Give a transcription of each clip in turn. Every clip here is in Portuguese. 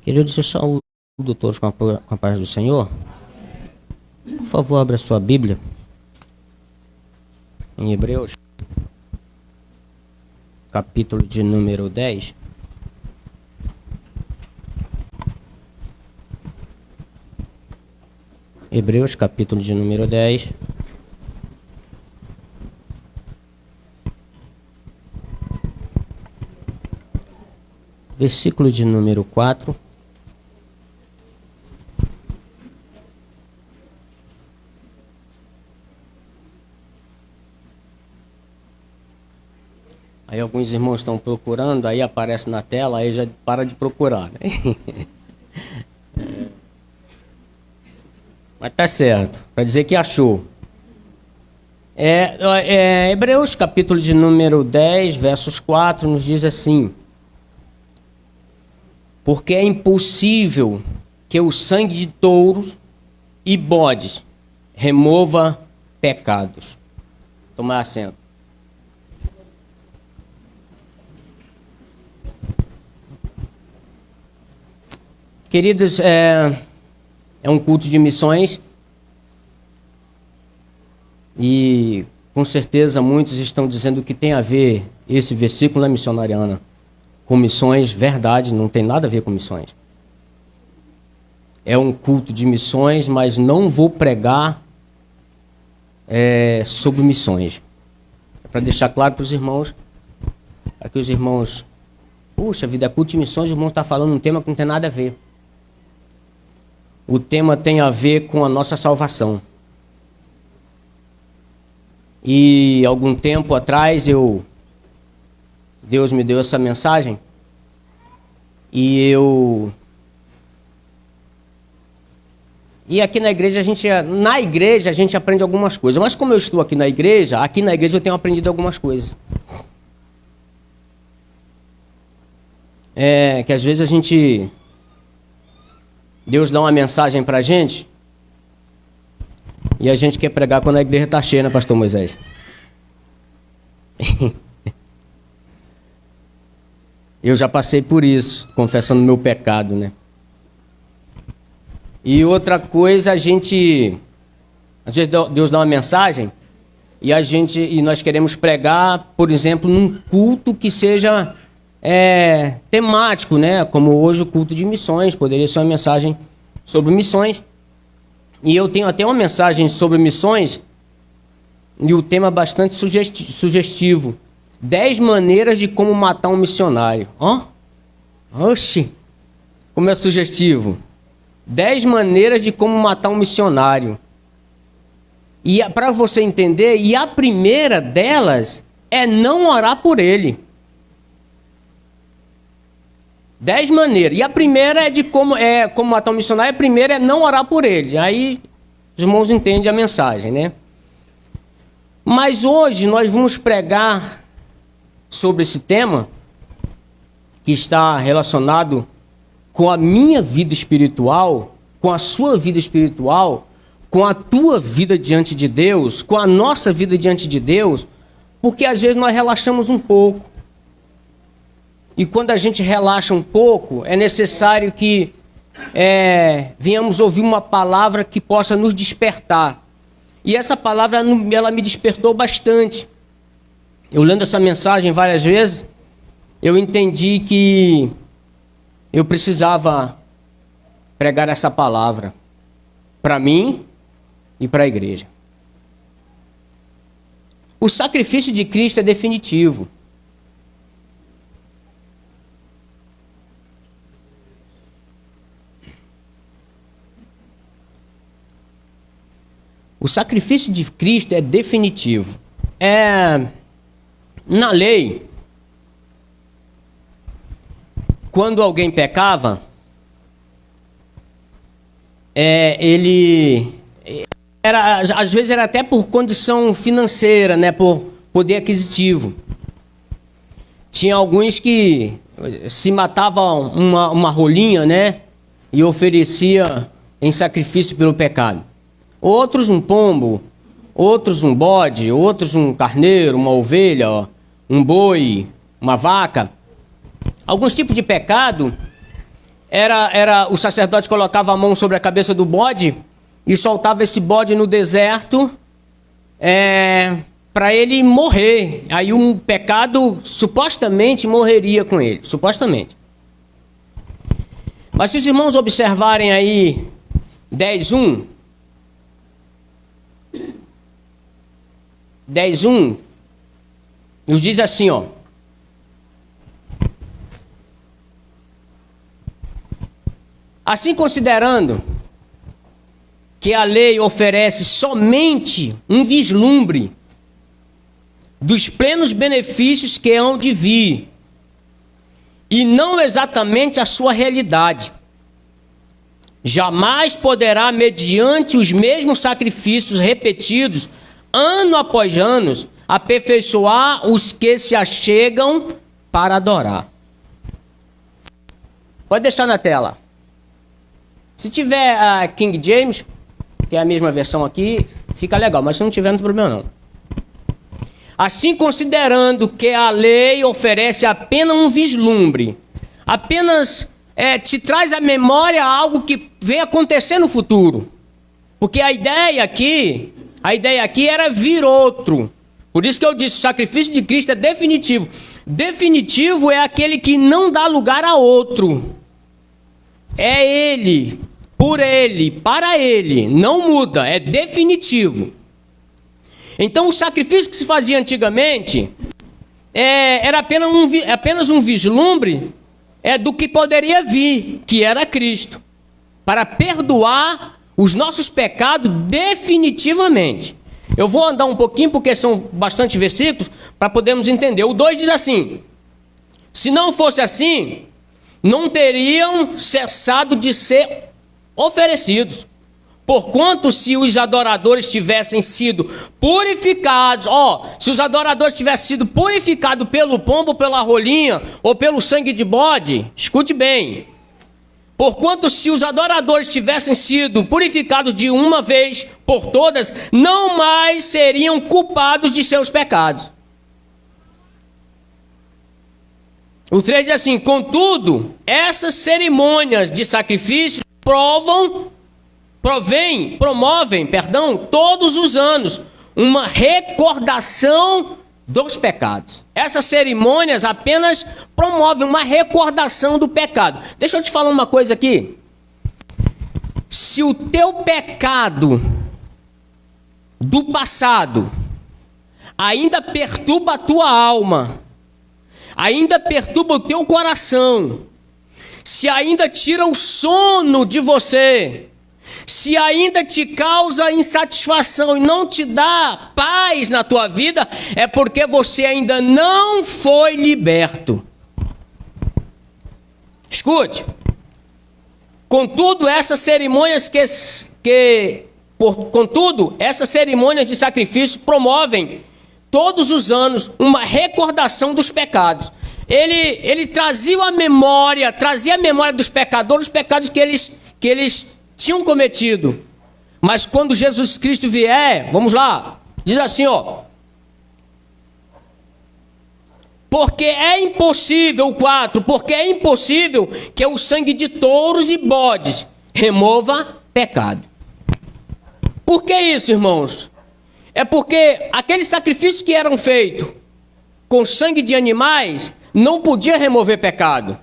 Queridos, eu saúdo todos com a paz do Senhor. Por favor, abra sua Bíblia em Hebreus, capítulo de número 10. Hebreus, capítulo de número 10. Versículo de número 4. Aí alguns irmãos estão procurando, aí aparece na tela, aí já para de procurar, né? Mas tá certo, para dizer que achou. Hebreus, capítulo de número 10, versos 4, nos diz assim: porque é impossível que o sangue de touros e bodes remova pecados. Tomar assento. Queridos, é um culto de missões e com certeza muitos estão dizendo que tem a ver esse versículo na missionariana com missões. Verdade, não tem nada a ver com missões. É um culto de missões, mas não vou pregar sobre missões. É para deixar claro para os irmãos, para que os irmãos, puxa vida, é culto de missões, os irmãos estão falando um tema que não tem nada a ver. O tema tem a ver com a nossa salvação. E algum tempo atrás Deus me deu essa mensagem e aqui na igreja a gente aprende algumas coisas, mas como eu estou aqui na igreja eu tenho aprendido algumas coisas. Que às vezes Deus dá uma mensagem pra gente e a gente quer pregar quando a igreja está cheia, né, pastor Moisés? Eu já passei por isso, confessando meu pecado, né? E outra coisa, às vezes Deus dá uma mensagem e nós queremos pregar, por exemplo, num culto que seja temático, né? Como hoje o culto de missões, poderia ser uma mensagem sobre missões. E eu tenho até uma mensagem sobre missões e o tema bastante sugestivo. 10 maneiras de como matar um missionário. Oxi, como é sugestivo. 10 maneiras de como matar um missionário. E para você entender, e a primeira delas é não orar por ele. 10 maneiras. E a primeira é de como matar um missionário. A primeira é não orar por ele. Aí os irmãos entendem a mensagem, né? Mas hoje nós vamos pregar sobre esse tema que está relacionado com a minha vida espiritual, com a sua vida espiritual, com a tua vida diante de Deus, com a nossa vida diante de Deus, porque às vezes nós relaxamos um pouco. E quando a gente relaxa um pouco, é necessário que venhamos ouvir uma palavra que possa nos despertar. E essa palavra, ela me despertou bastante. Eu lendo essa mensagem várias vezes, eu entendi que eu precisava pregar essa palavra para mim e para a igreja. O sacrifício de Cristo é definitivo. O sacrifício de Cristo é definitivo. Na lei, quando alguém pecava, às vezes era até por condição financeira, né, por poder aquisitivo. Tinha alguns que se matavam uma rolinha, né, e oferecia em sacrifício pelo pecado. Outros um pombo, outros um bode, outros um carneiro, uma ovelha, um boi, uma vaca. Alguns tipos de pecado o sacerdote colocava a mão sobre a cabeça do bode e soltava esse bode no deserto para ele morrer. Aí um pecado supostamente morreria com ele, supostamente. Mas se os irmãos observarem aí 10:1, 10:1 nos diz assim, ó: assim, considerando que a lei oferece somente um vislumbre dos plenos benefícios que hão de vir, e não exatamente a sua realidade, jamais poderá, mediante os mesmos sacrifícios repetidos, ano após ano, aperfeiçoar os que se achegam para adorar. Pode deixar na tela. Se tiver a King James, que é a mesma versão aqui, fica legal, mas se não tiver, não tem problema não. Assim, considerando que a lei oferece apenas um vislumbre, apenas te traz à memória algo que vem acontecer no futuro. Porque a ideia aqui era vir outro. Por isso que eu disse, o sacrifício de Cristo é definitivo. Definitivo é aquele que não dá lugar a outro. É Ele, por Ele, para Ele, não muda, é definitivo. Então o sacrifício que se fazia antigamente era apenas um vislumbre do que poderia vir, que era Cristo, para perdoar os nossos pecados definitivamente. Eu vou andar um pouquinho porque são bastante versículos para podermos entender. O 2 diz assim: se não fosse assim, não teriam cessado de ser oferecidos. Porquanto, se os adoradores tivessem sido purificados, se os adoradores tivessem sido purificados pelo pombo, pela rolinha ou pelo sangue de bode, escute bem. Porquanto, se os adoradores tivessem sido purificados de uma vez por todas, não mais seriam culpados de seus pecados. O 3 diz assim: contudo, essas cerimônias de sacrifício promovem, todos os anos uma recordação dos pecados. Essas cerimônias apenas promovem uma recordação do pecado. Deixa eu te falar uma coisa aqui. Se o teu pecado do passado ainda perturba a tua alma, ainda perturba o teu coração, se ainda tira o sono de você, se ainda te causa insatisfação e não te dá paz na tua vida, é porque você ainda não foi liberto. Escute. Contudo, essas cerimônias essas cerimônias de sacrifício promovem todos os anos uma recordação dos pecados. Ele trazia a memória dos pecadores, os pecados que eles tinham cometido. Mas quando Jesus Cristo vier, vamos lá, diz assim, porque é impossível, 4, porque é impossível que o sangue de touros e bodes remova pecado. Por que isso, irmãos? É porque aqueles sacrifícios que eram feitos com sangue de animais não podia remover pecado.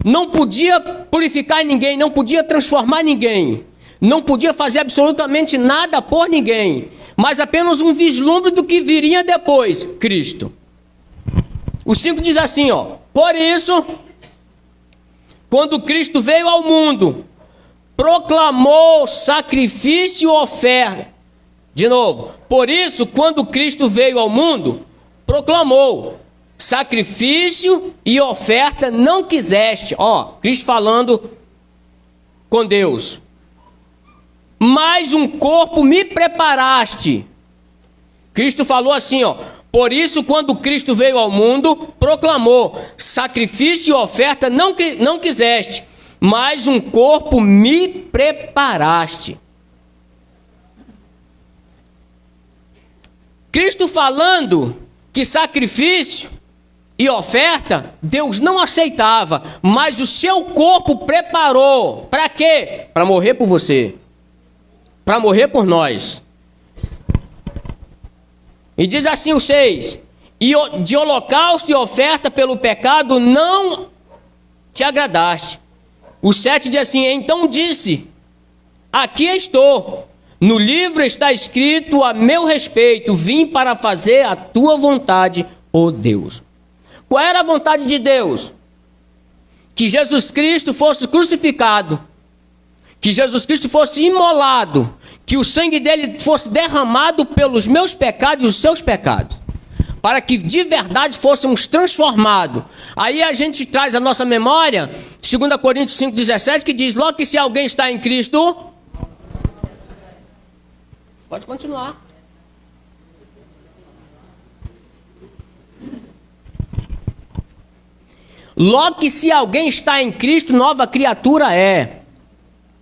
Não podia purificar ninguém, não podia transformar ninguém, não podia fazer absolutamente nada por ninguém, mas apenas um vislumbre do que viria depois, Cristo. O 5 diz assim, por isso, quando Cristo veio ao mundo, proclamou sacrifício e oferta. De novo, por isso, quando Cristo veio ao mundo, proclamou sacrifício e oferta não quiseste. Cristo falando com Deus. Mais um corpo me preparaste. Cristo falou assim, por isso, quando Cristo veio ao mundo, proclamou sacrifício e oferta não quiseste, mais um corpo me preparaste. Cristo falando que sacrifício e oferta, Deus não aceitava, mas o seu corpo preparou. Para quê? Para morrer por você. Para morrer por nós. E diz assim o 6: e de holocausto e oferta pelo pecado não te agradaste. O 7 diz assim: então disse, aqui estou, no livro está escrito a meu respeito, vim para fazer a tua vontade, ó Deus. Qual era a vontade de Deus? Que Jesus Cristo fosse crucificado, que Jesus Cristo fosse imolado, que o sangue dele fosse derramado pelos meus pecados e os seus pecados, para que de verdade fôssemos transformados. Aí a gente traz a nossa memória, 2 Coríntios 5,17, que diz, logo que se alguém está em Cristo... Pode continuar. Logo que se alguém está em Cristo, nova criatura é.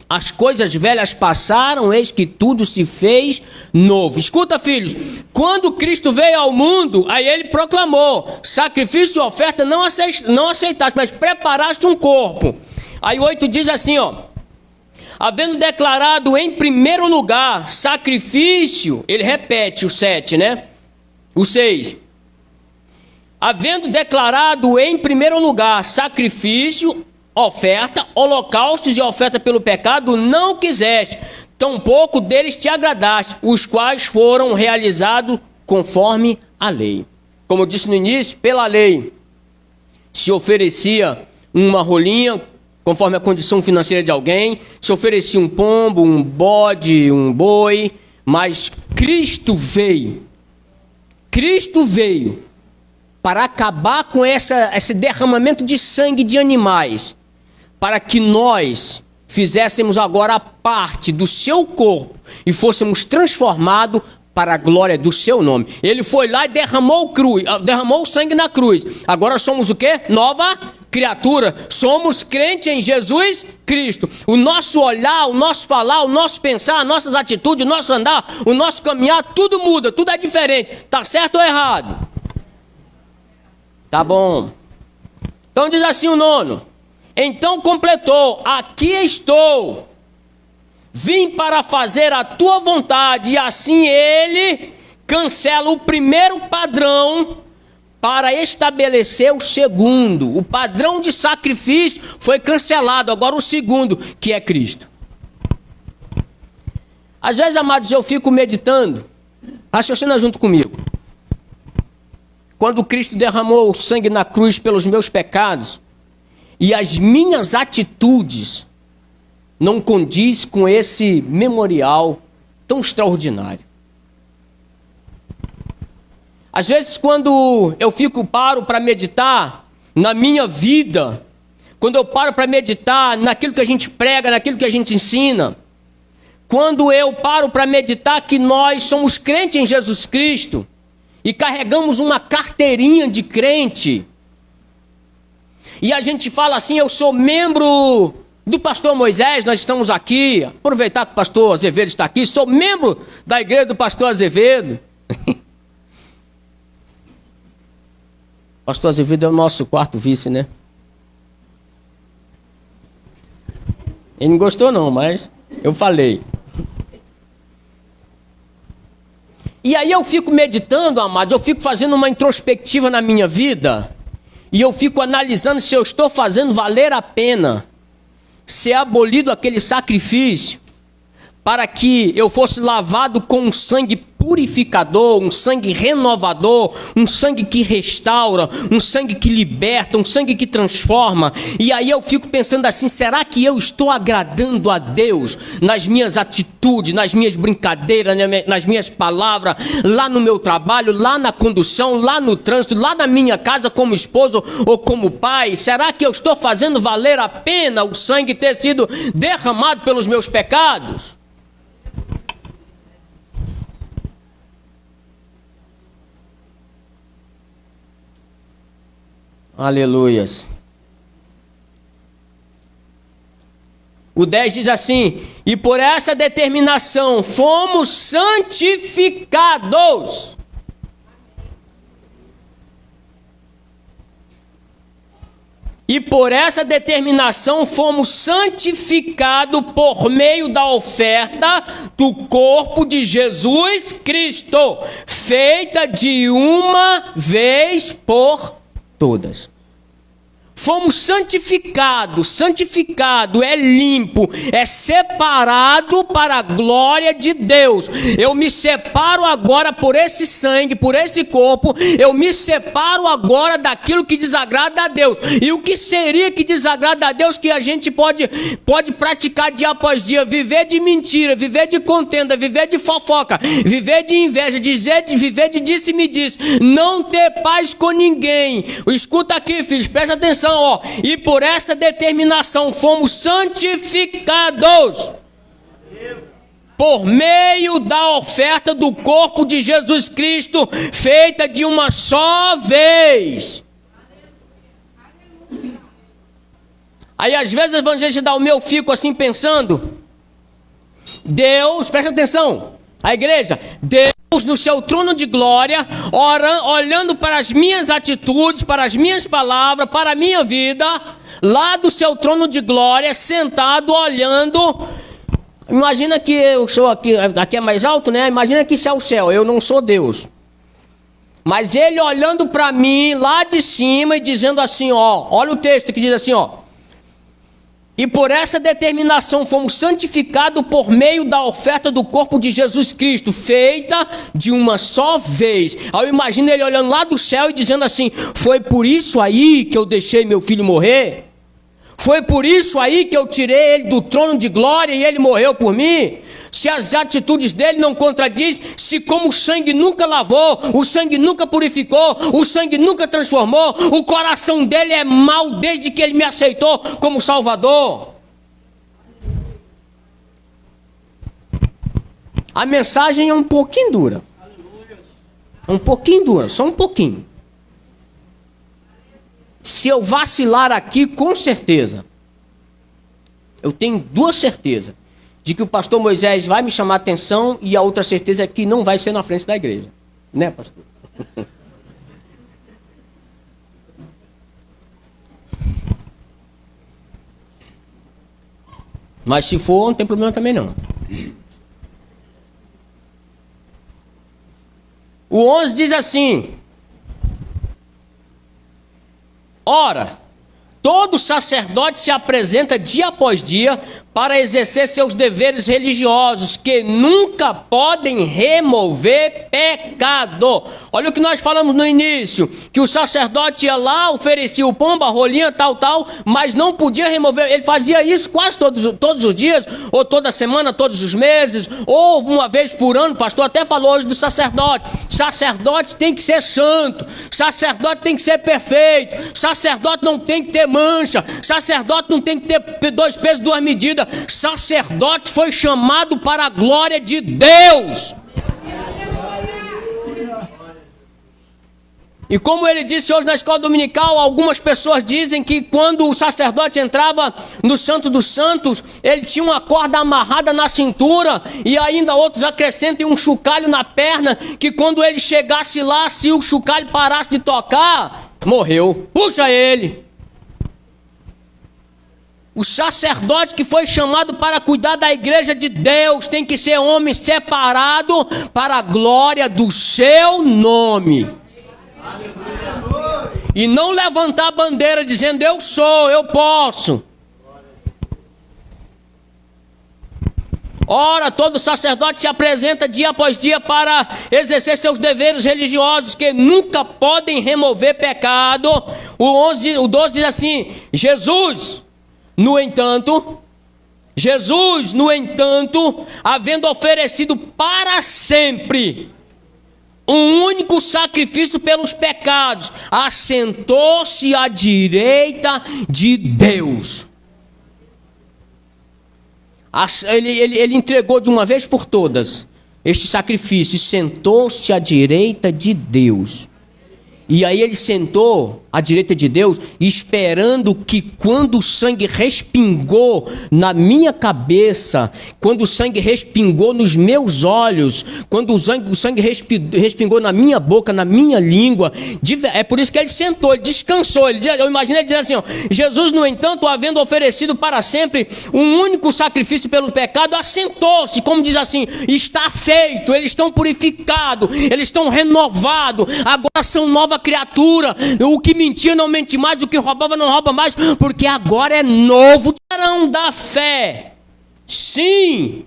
As coisas velhas passaram, eis que tudo se fez novo. Escuta, filhos, quando Cristo veio ao mundo, aí ele proclamou, sacrifício e oferta não aceitaste, mas preparaste um corpo. Aí o 8 diz assim, ó, havendo declarado em primeiro lugar sacrifício, ele repete o 7, né? O 6. Havendo declarado em primeiro lugar sacrifício, oferta, holocaustos e oferta pelo pecado, não quiseste, tampouco deles te agradaste, os quais foram realizados conforme a lei. Como eu disse no início, pela lei se oferecia uma rolinha, conforme a condição financeira de alguém, se oferecia um pombo, um bode, um boi, mas Cristo veio para acabar com esse derramamento de sangue de animais, para que nós fizéssemos agora a parte do seu corpo e fôssemos transformados para a glória do seu nome. Ele foi lá e derramou o sangue na cruz. Agora somos o quê? Nova criatura. Somos crentes em Jesus Cristo. O nosso olhar, o nosso falar, o nosso pensar, as nossas atitudes, o nosso andar, o nosso caminhar, tudo muda, tudo é diferente. Tá certo ou errado? Tá bom. Então diz assim o 9. Então completou, aqui estou, vim para fazer a tua vontade, e assim ele cancela o primeiro padrão para estabelecer o segundo. O padrão de sacrifício foi cancelado, agora o segundo, que é Cristo. Às vezes, amados, eu fico meditando, raciocina junto comigo. Quando Cristo derramou o sangue na cruz pelos meus pecados, e as minhas atitudes não condiz com esse memorial tão extraordinário. Às vezes, quando eu paro para meditar na minha vida, quando eu paro para meditar naquilo que a gente prega, naquilo que a gente ensina, quando eu paro para meditar que nós somos crentes em Jesus Cristo e carregamos uma carteirinha de crente, e a gente fala assim, eu sou membro do pastor Moisés, nós estamos aqui, aproveitar que o pastor Azevedo está aqui, sou membro da igreja do pastor Azevedo. Pastor Azevedo é o nosso quarto vice, né? Ele não gostou não, mas eu falei. E aí eu fico meditando, amados, eu fico fazendo uma introspectiva na minha vida, e eu fico analisando se eu estou fazendo valer a pena ser abolido aquele sacrifício, para que eu fosse lavado com um sangue purificador, um sangue renovador, um sangue que restaura, um sangue que liberta, um sangue que transforma. E aí eu fico pensando assim, será que eu estou agradando a Deus nas minhas atitudes, nas minhas brincadeiras, nas minhas palavras, lá no meu trabalho, lá na condução, lá no trânsito, lá na minha casa como esposo ou como pai? Será que eu estou fazendo valer a pena o sangue ter sido derramado pelos meus pecados? Aleluias. O 10 diz assim, e por essa determinação fomos santificados. E por essa determinação fomos santificados por meio da oferta do corpo de Jesus Cristo, feita de uma vez por todas. Fomos santificados, santificado é limpo, é separado para a glória de Deus. Eu me separo agora por esse sangue, por esse corpo, eu me separo agora daquilo que desagrada a Deus. E o que seria que desagrada a Deus que a gente pode praticar dia após dia? Viver de mentira, viver de contenda, viver de fofoca, viver de inveja, viver de disse-me-disse, não ter paz com ninguém. Escuta aqui, filhos, presta atenção. E por essa determinação fomos santificados por meio da oferta do corpo de Jesus Cristo, feita de uma só vez. Aí às vezes o evangelista dá o meu, fico assim pensando, Deus, presta atenção, a igreja, Deus no seu trono de glória, olhando para as minhas atitudes, para as minhas palavras, para a minha vida, lá do seu trono de glória, sentado, olhando. Imagina que eu sou aqui é mais alto, né? Imagina que isso é o céu, eu não sou Deus. Mas ele olhando para mim, lá de cima, e dizendo assim, olha o texto que diz assim, E por essa determinação fomos santificados por meio da oferta do corpo de Jesus Cristo, feita de uma só vez. Aí eu imagino ele olhando lá do céu e dizendo assim, foi por isso aí que eu deixei meu filho morrer? Foi por isso aí que eu tirei ele do trono de glória e ele morreu por mim? Se as atitudes dele não contradizem, se como o sangue nunca lavou, o sangue nunca purificou, o sangue nunca transformou, o coração dele é mau desde que ele me aceitou como Salvador. A mensagem é um pouquinho dura. Um pouquinho dura, só um pouquinho. Se eu vacilar aqui, com certeza, eu tenho duas certezas, de que o pastor Moisés vai me chamar a atenção, e a outra certeza é que não vai ser na frente da igreja. Né, pastor? Mas se for, não tem problema também não. O 11 diz assim, ora, todo sacerdote se apresenta dia após dia para exercer seus deveres religiosos, que nunca podem remover pecado. Olha o que nós falamos no início, que o sacerdote ia lá, oferecia o pombo, a rolinha, tal, mas não podia remover. Ele fazia isso quase todos os dias, ou toda semana, todos os meses, ou uma vez por ano. O pastor até falou hoje do sacerdote. Sacerdote tem que ser santo, sacerdote tem que ser perfeito, sacerdote não tem que ter mancha, sacerdote não tem que ter 2 pesos, 2 medidas. Sacerdote foi chamado para a glória de Deus. E como ele disse hoje na escola dominical, algumas pessoas dizem que quando o sacerdote entrava no Santo dos Santos, ele tinha uma corda amarrada na cintura, e ainda outros acrescentam um chocalho na perna, que quando ele chegasse lá, se o chocalho parasse de tocar, morreu. Puxa ele. O sacerdote que foi chamado para cuidar da igreja de Deus tem que ser homem separado para a glória do seu nome. E não levantar a bandeira dizendo eu sou, eu posso. Ora, todo sacerdote se apresenta dia após dia para exercer seus deveres religiosos, que nunca podem remover pecado. O 12 diz assim, Jesus, no entanto, havendo oferecido para sempre um único sacrifício pelos pecados, assentou-se à direita de Deus. Ele entregou de uma vez por todas este sacrifício e sentou-se à direita de Deus. E aí ele sentou à direita de Deus, esperando que quando o sangue respingou na minha cabeça, quando o sangue respingou nos meus olhos, quando o sangue respingou na minha boca, na minha língua, é por isso que ele sentou, ele descansou. Eu imagino ele dizer assim, ó, Jesus, no entanto, havendo oferecido para sempre um único sacrifício pelo pecado, assentou-se, como diz assim, está feito, eles estão purificados, eles estão renovados, agora são nova criatura, o que mentia não mente mais, o que roubava não rouba mais, porque agora é novo varão da fé. Sim,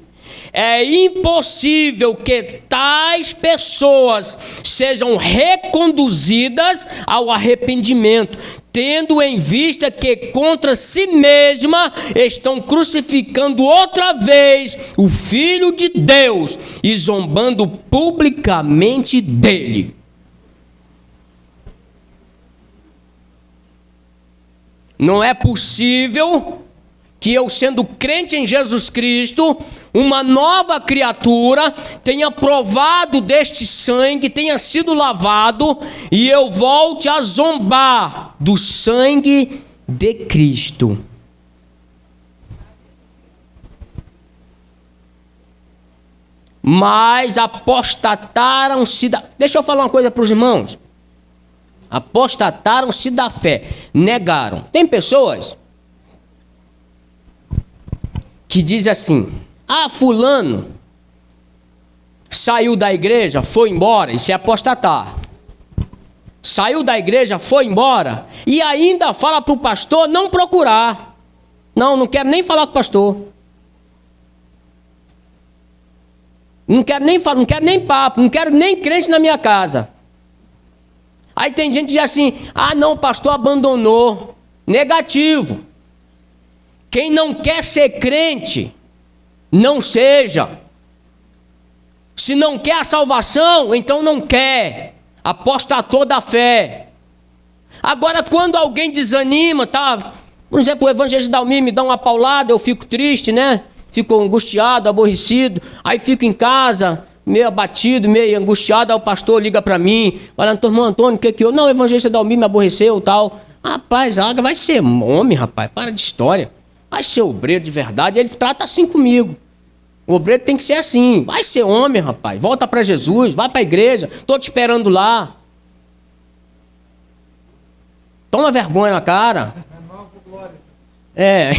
é impossível que tais pessoas sejam reconduzidas ao arrependimento, tendo em vista que contra si mesma estão crucificando outra vez o Filho de Deus e zombando publicamente dele. Não é possível que eu, sendo crente em Jesus Cristo, uma nova criatura, tenha provado deste sangue, tenha sido lavado, e eu volte a zombar do sangue de Cristo. Mas apostataram-se da... Deixa eu falar uma coisa para os irmãos. Apostataram-se da fé, negaram. Tem pessoas que dizem assim, fulano saiu da igreja, foi embora, isso é apostatar. Saiu da igreja, foi embora, e ainda fala para o pastor não procurar. Não quero nem falar com o pastor. Não quero nem falar, não quero nem papo, não quero nem crente na minha casa. Aí tem gente que diz assim, não, o pastor abandonou. Negativo. Quem não quer ser crente, não seja. Se não quer a salvação, então não quer. Apostatou da fé. Agora, quando alguém desanima, tá? Por exemplo, o evangelista Dalmir me dá uma paulada, eu fico triste, né? Fico angustiado, aborrecido. Aí fico em casa, meio abatido, meio angustiado. Aí o pastor liga para mim, falando, irmão Antônio, o que eu... Não, o evangelista Dalmir me aborreceu, tal. Rapaz, vai ser homem, rapaz, para de história. Vai ser obreiro de verdade, ele trata assim comigo. O obreiro tem que ser assim. Vai ser homem, rapaz. Volta para Jesus, vai para a igreja. Estou te esperando lá. Toma vergonha na cara. É.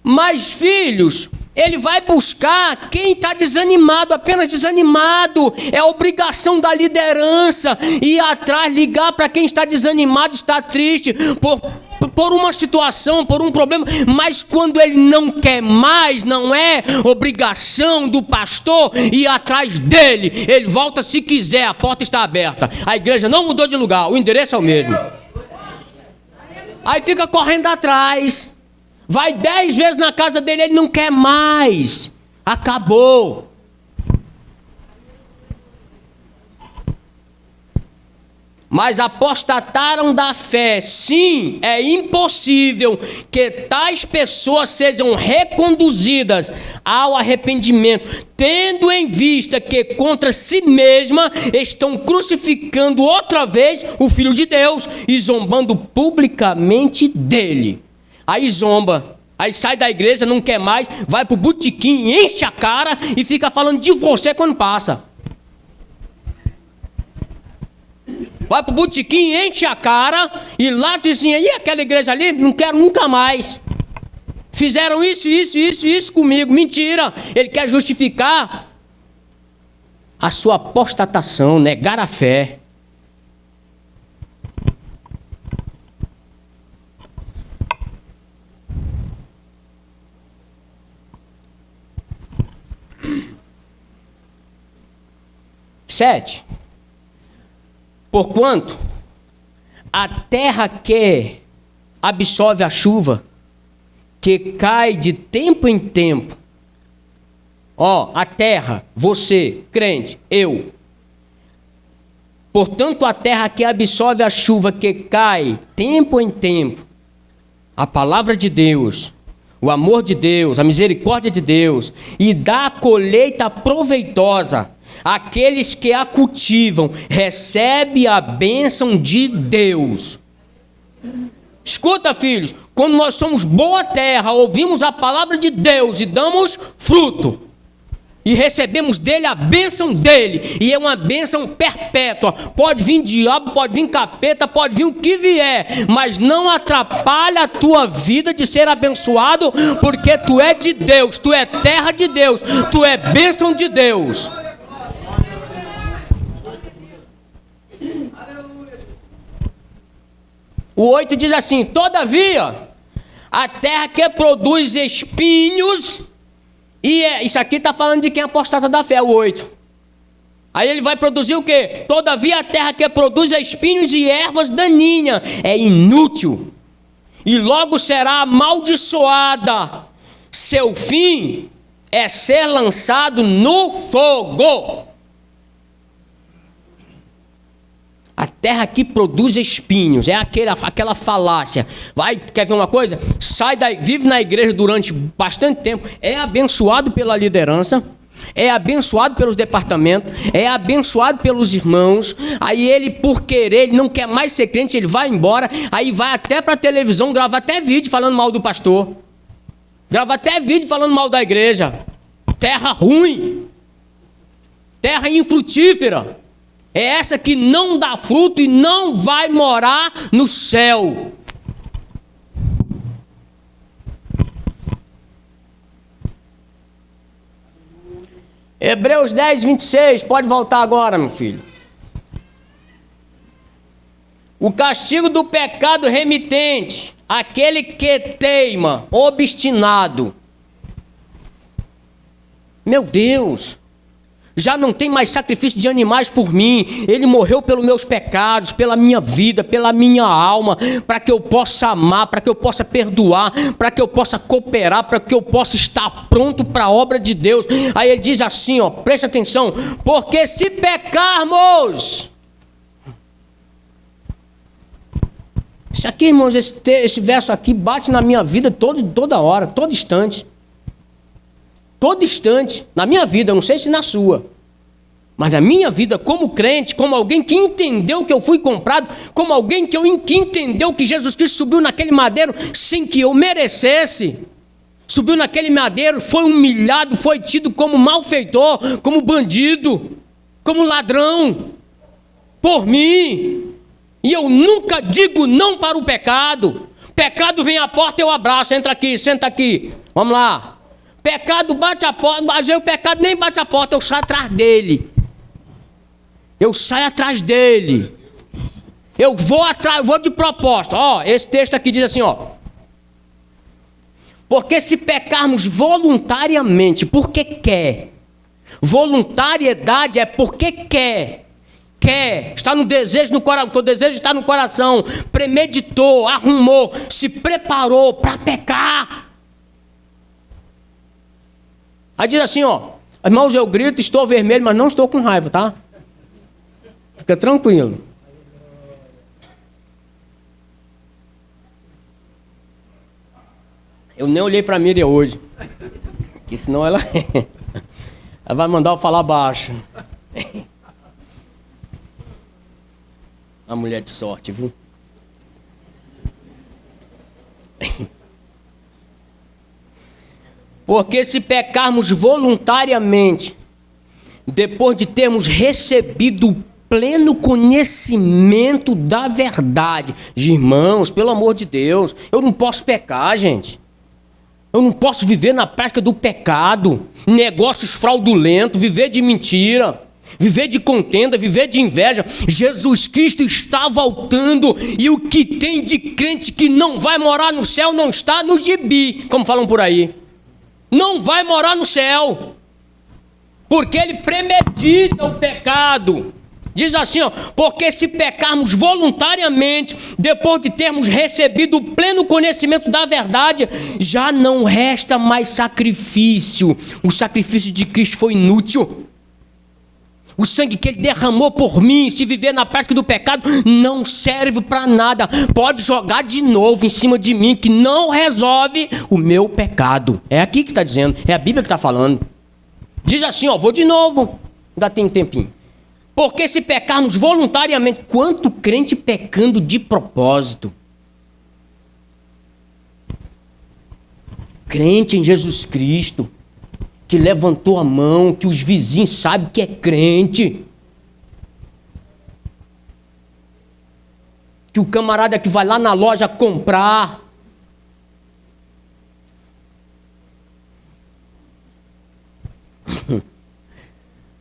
Mas, filhos, ele vai buscar quem está desanimado, apenas desanimado. É obrigação da liderança ir atrás, ligar para quem está desanimado, está triste por uma situação, por um problema. Mas quando ele não quer mais, não é obrigação do pastor ir atrás dele. Ele volta se quiser, a porta está aberta. A igreja não mudou de lugar, o endereço é o mesmo. Aí fica correndo atrás. Vai 10 vezes na casa dele, ele não quer mais. Acabou. Mas apostataram da fé. Sim, é impossível que tais pessoas sejam reconduzidas ao arrependimento, tendo em vista que contra si mesma estão crucificando outra vez o Filho de Deus e zombando publicamente dele. Aí zomba, aí sai da igreja, não quer mais, vai pro botequim, enche a cara e fica falando de você quando passa. Vai pro botequim, enche a cara e lá diz assim, e aquela igreja ali, não quero nunca mais. Fizeram isso comigo. Mentira, ele quer justificar a sua apostatação, negar a fé. Sete. Porquanto a terra que absorve a chuva, que cai de tempo em tempo, a terra, você, crente, eu. Portanto, a terra que absorve a chuva, que cai tempo em tempo, a palavra de Deus, o amor de Deus, a misericórdia de Deus, e dá a colheita proveitosa aqueles que a cultivam, recebem a bênção de Deus. Escuta, filhos, quando nós somos boa terra, ouvimos a palavra de Deus e damos fruto, e recebemos dele a bênção dele, e é uma bênção perpétua. Pode vir diabo, pode vir capeta, pode vir o que vier, mas não atrapalha a tua vida de ser abençoado, porque tu é de Deus, tu é terra de Deus, tu é bênção de Deus. O 8 diz assim: todavia, a terra que produz espinhos, isso aqui está falando de quem apostata da fé, o 8. Aí ele vai produzir o quê? Todavia, a terra que produz espinhos e ervas daninhas é inútil, e logo será amaldiçoada. Seu fim é ser lançado no fogo. A terra que produz espinhos, é aquela falácia. Quer ver uma coisa? Vive na igreja durante bastante tempo, é abençoado pela liderança, é abençoado pelos departamentos, é abençoado pelos irmãos. Aí ele, por querer, ele não quer mais ser crente, ele vai embora, aí vai até para a televisão, grava até vídeo falando mal do pastor, grava até vídeo falando mal da igreja. Terra ruim, terra infrutífera. É essa que não dá fruto e não vai morar no céu. Hebreus 10, 26, pode voltar agora, meu filho. O castigo do pecado remitente, aquele que teima, obstinado. Meu Deus! Já não tem mais sacrifício de animais por mim. Ele morreu pelos meus pecados, pela minha vida, pela minha alma, para que eu possa amar, para que eu possa perdoar, para que eu possa cooperar, para que eu possa estar pronto para a obra de Deus. Aí ele diz assim, ó, preste atenção: porque se pecarmos... Isso aqui, irmãos, esse verso aqui bate na minha vida toda hora, todo instante. Todo instante, na minha vida, eu não sei se na sua, mas na minha vida como crente, como alguém que entendeu que eu fui comprado, como alguém que entendeu que Jesus Cristo subiu naquele madeiro sem que eu merecesse, subiu naquele madeiro, foi humilhado, foi tido como malfeitor, como bandido, como ladrão, por mim, e eu nunca digo não para o pecado. Pecado vem à porta, eu abraço, entra aqui, senta aqui, vamos lá. Pecado bate a porta, mas o pecado nem bate a porta, eu saio atrás dele. Eu saio atrás dele. Eu vou de proposta. Ó, esse texto aqui diz assim, ó: porque se pecarmos voluntariamente, porque quer. Voluntariedade é porque quer. Está no desejo, no coração. O desejo está no coração. Premeditou, arrumou, se preparou para pecar. Aí diz assim, ó: irmãos, eu grito, estou vermelho, mas não estou com raiva, tá? Fica tranquilo. Eu nem olhei para a Miriam hoje, que senão ela vai mandar eu falar baixo. A mulher de sorte, viu? Porque se pecarmos voluntariamente, depois de termos recebido o pleno conhecimento da verdade, irmãos, pelo amor de Deus, eu não posso pecar, gente. Eu não posso viver na prática do pecado, negócios fraudulentos, viver de mentira, viver de contenda, viver de inveja. Jesus Cristo está voltando e o que tem de crente que não vai morar no céu não está no gibi, como falam por aí. Não vai morar no céu, porque ele premedita o pecado. Diz assim, ó: porque se pecarmos voluntariamente, depois de termos recebido o pleno conhecimento da verdade, já não resta mais sacrifício. O sacrifício de Cristo foi inútil. O sangue que ele derramou por mim, se viver na prática do pecado, não serve para nada. Pode jogar de novo em cima de mim, que não resolve o meu pecado. É aqui que está dizendo, é a Bíblia que está falando. Diz assim, ó, vou de novo. Ainda tem um tempinho. Porque se pecarmos voluntariamente, quanto crente pecando de propósito? Crente em Jesus Cristo, que levantou a mão, que os vizinhos sabem que é crente. Que o camarada que vai lá na loja comprar.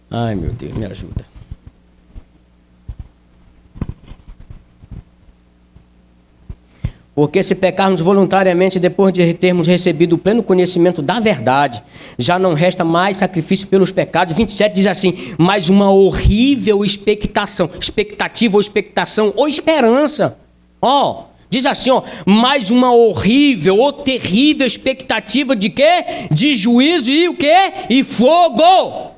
Ai, meu Deus, me ajuda. Porque se pecarmos voluntariamente depois de termos recebido o pleno conhecimento da verdade, já não resta mais sacrifício pelos pecados. 27 diz assim, mas uma horrível expectativa ou esperança. Diz assim, mais uma horrível ou terrível expectativa de quê? De juízo e o quê? E fogo.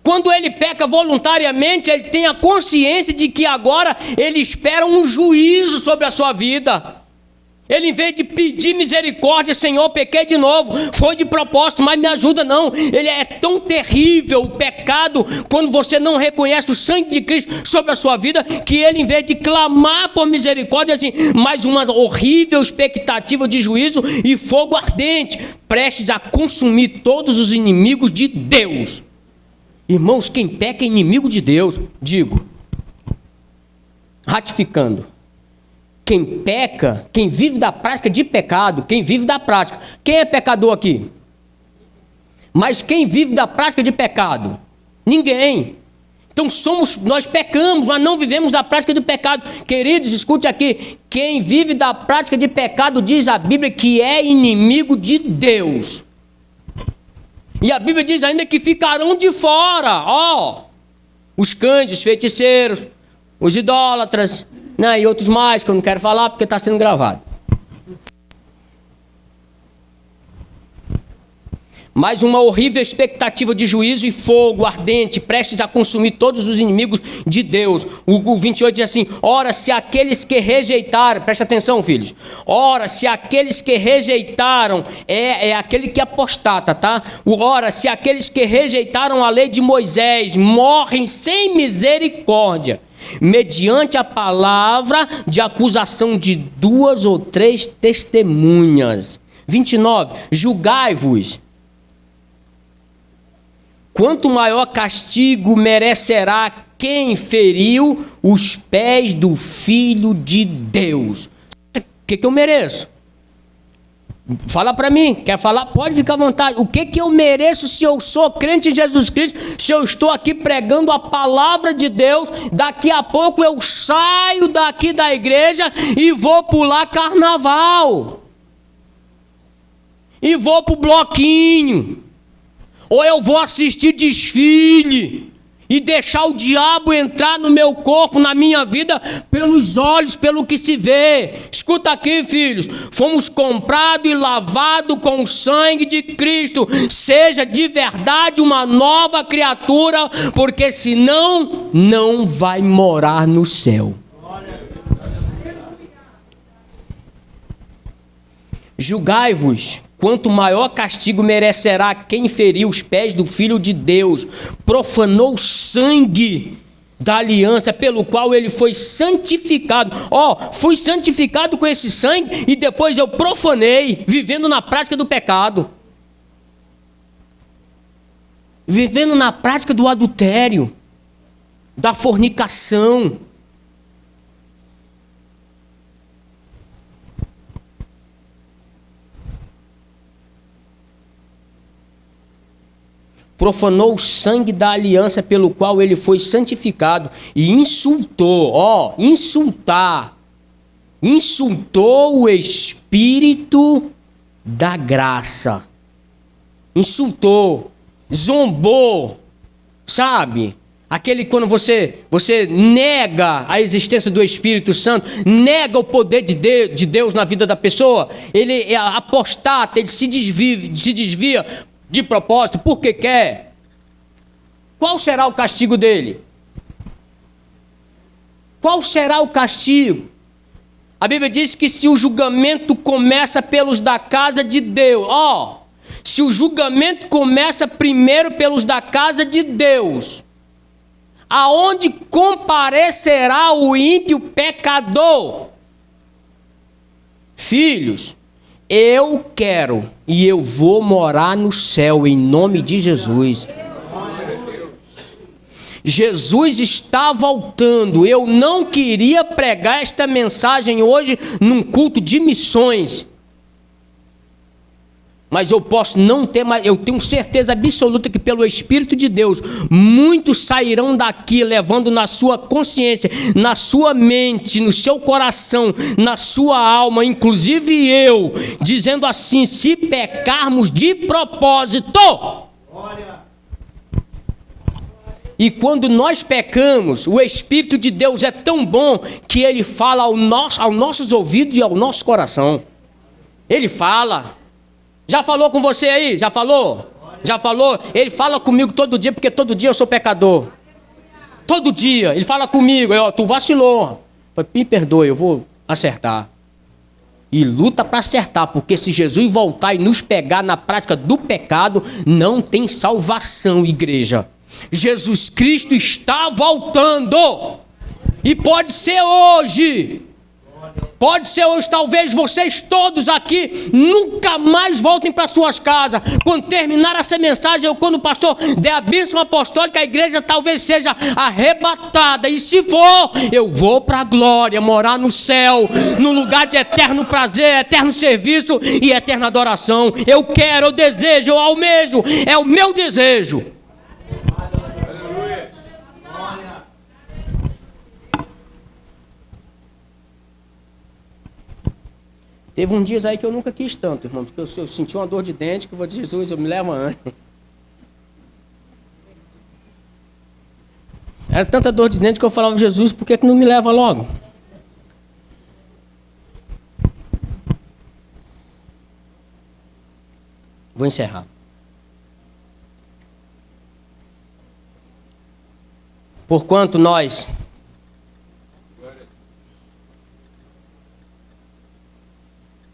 Quando ele peca voluntariamente, ele tem a consciência de que agora ele espera um juízo sobre a sua vida. Ele, em vez de pedir misericórdia, Senhor, pequei de novo, foi de propósito, mas me ajuda não. Ele é tão terrível o pecado, quando você não reconhece o sangue de Cristo sobre a sua vida, que ele, em vez de clamar por misericórdia, assim, mais uma horrível expectativa de juízo e fogo ardente, prestes a consumir todos os inimigos de Deus. Irmãos, quem peca é inimigo de Deus. Digo, ratificando, quem peca, quem vive da prática de pecado, quem vive da prática, quem é pecador aqui? Mas quem vive da prática de pecado? Ninguém. Então nós pecamos, mas não vivemos da prática do pecado. Queridos, escute aqui, quem vive da prática de pecado, diz a Bíblia, que é inimigo de Deus. E a Bíblia diz ainda que ficarão de fora, os cães, os feiticeiros, os idólatras, né, e outros mais que eu não quero falar porque está sendo gravado. Mais uma horrível expectativa de juízo e fogo ardente, prestes a consumir todos os inimigos de Deus. O 28 diz assim, ora, se aqueles que rejeitaram, presta atenção, filhos, ora, se aqueles que rejeitaram, é aquele que apostata, tá? Ora, se aqueles que rejeitaram a lei de Moisés morrem sem misericórdia, mediante a palavra de acusação de 2 ou 3 testemunhas. 29, julgai-vos. Quanto maior castigo merecerá quem feriu os pés do Filho de Deus. O que eu mereço? Fala para mim, quer falar? Pode ficar à vontade. O que eu mereço se eu sou crente em Jesus Cristo, se eu estou aqui pregando a palavra de Deus, daqui a pouco eu saio daqui da igreja e vou pular carnaval. E vou pro bloquinho. Ou eu vou assistir desfile e deixar o diabo entrar no meu corpo, na minha vida, pelos olhos, pelo que se vê. Escuta aqui, filhos, fomos comprados e lavados com o sangue de Cristo. Seja de verdade uma nova criatura, porque senão não vai morar no céu. Julgai-vos. Quanto maior castigo merecerá quem feriu os pés do Filho de Deus, profanou o sangue da aliança pelo qual ele foi santificado. Fui santificado com esse sangue e depois eu profanei, vivendo na prática do pecado. Vivendo na prática do adultério, da fornicação. Profanou o sangue da aliança pelo qual ele foi santificado e insultou, insultou o Espírito da graça, insultou, zombou, sabe? Aquele quando você nega a existência do Espírito Santo, nega o poder de Deus na vida da pessoa, ele é apostata, ele se desvia de propósito, porque quer. Qual será o castigo dele? Qual será o castigo? A Bíblia diz que se o julgamento começa pelos da casa de Deus, Se o julgamento começa primeiro pelos da casa de Deus, aonde comparecerá o ímpio pecador? Filhos, eu quero e eu vou morar no céu em nome de Jesus. Jesus está voltando. Eu não queria pregar esta mensagem hoje num culto de missões. Mas eu posso não ter, mas eu tenho certeza absoluta que pelo Espírito de Deus, muitos sairão daqui levando na sua consciência, na sua mente, no seu coração, na sua alma, inclusive eu, dizendo assim: se pecarmos de propósito. E quando nós pecamos, o Espírito de Deus é tão bom que ele fala aos nossos ouvidos e ao nosso coração. Ele fala. Já falou com você aí? Já falou? Já falou? Ele fala comigo todo dia, porque todo dia eu sou pecador. Todo dia. Ele fala comigo, tu vacilou. Me perdoe, eu vou acertar. E luta para acertar, porque se Jesus voltar e nos pegar na prática do pecado, não tem salvação, igreja. Jesus Cristo está voltando. E pode ser hoje. Pode ser hoje, talvez vocês todos aqui nunca mais voltem para suas casas. Quando terminar essa mensagem, ou quando o pastor der a bênção apostólica, a igreja talvez seja arrebatada. E se for, eu vou para a glória, morar no céu, no lugar de eterno prazer, eterno serviço e eterna adoração. Eu quero, eu desejo, eu almejo, é o meu desejo. Teve um dia aí que eu nunca quis tanto, irmão, porque eu senti uma dor de dente que eu vou dizer: Jesus, eu me levo antes. Era tanta dor de dente que eu falava: Jesus, por que não me leva logo? Vou encerrar. Porquanto nós...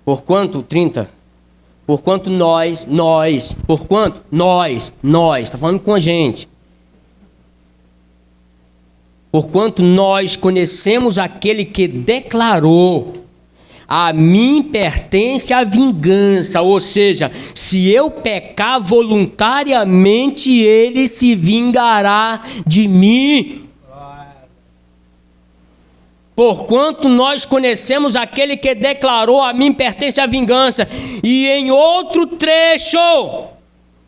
Porquanto, 30, porquanto nós, está falando com a gente. Porquanto nós conhecemos aquele que declarou: a mim pertence a vingança. Ou seja, se eu pecar voluntariamente, ele se vingará de mim. Porquanto nós conhecemos aquele que declarou: a mim pertence a vingança. E em outro trecho,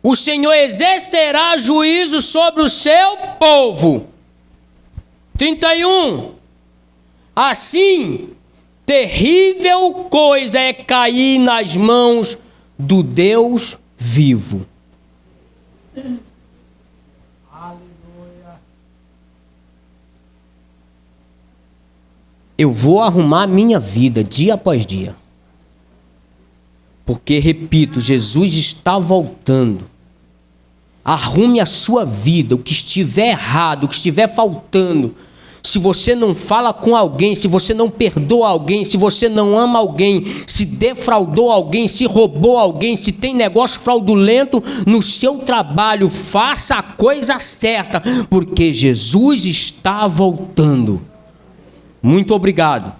o Senhor exercerá juízo sobre o seu povo. 31. Assim, terrível coisa é cair nas mãos do Deus vivo. Eu vou arrumar minha vida dia após dia. Porque, repito, Jesus está voltando. Arrume a sua vida, o que estiver errado, o que estiver faltando. Se você não fala com alguém, se você não perdoa alguém, se você não ama alguém, se defraudou alguém, se roubou alguém, se tem negócio fraudulento no seu trabalho, faça a coisa certa, porque Jesus está voltando. Muito obrigado.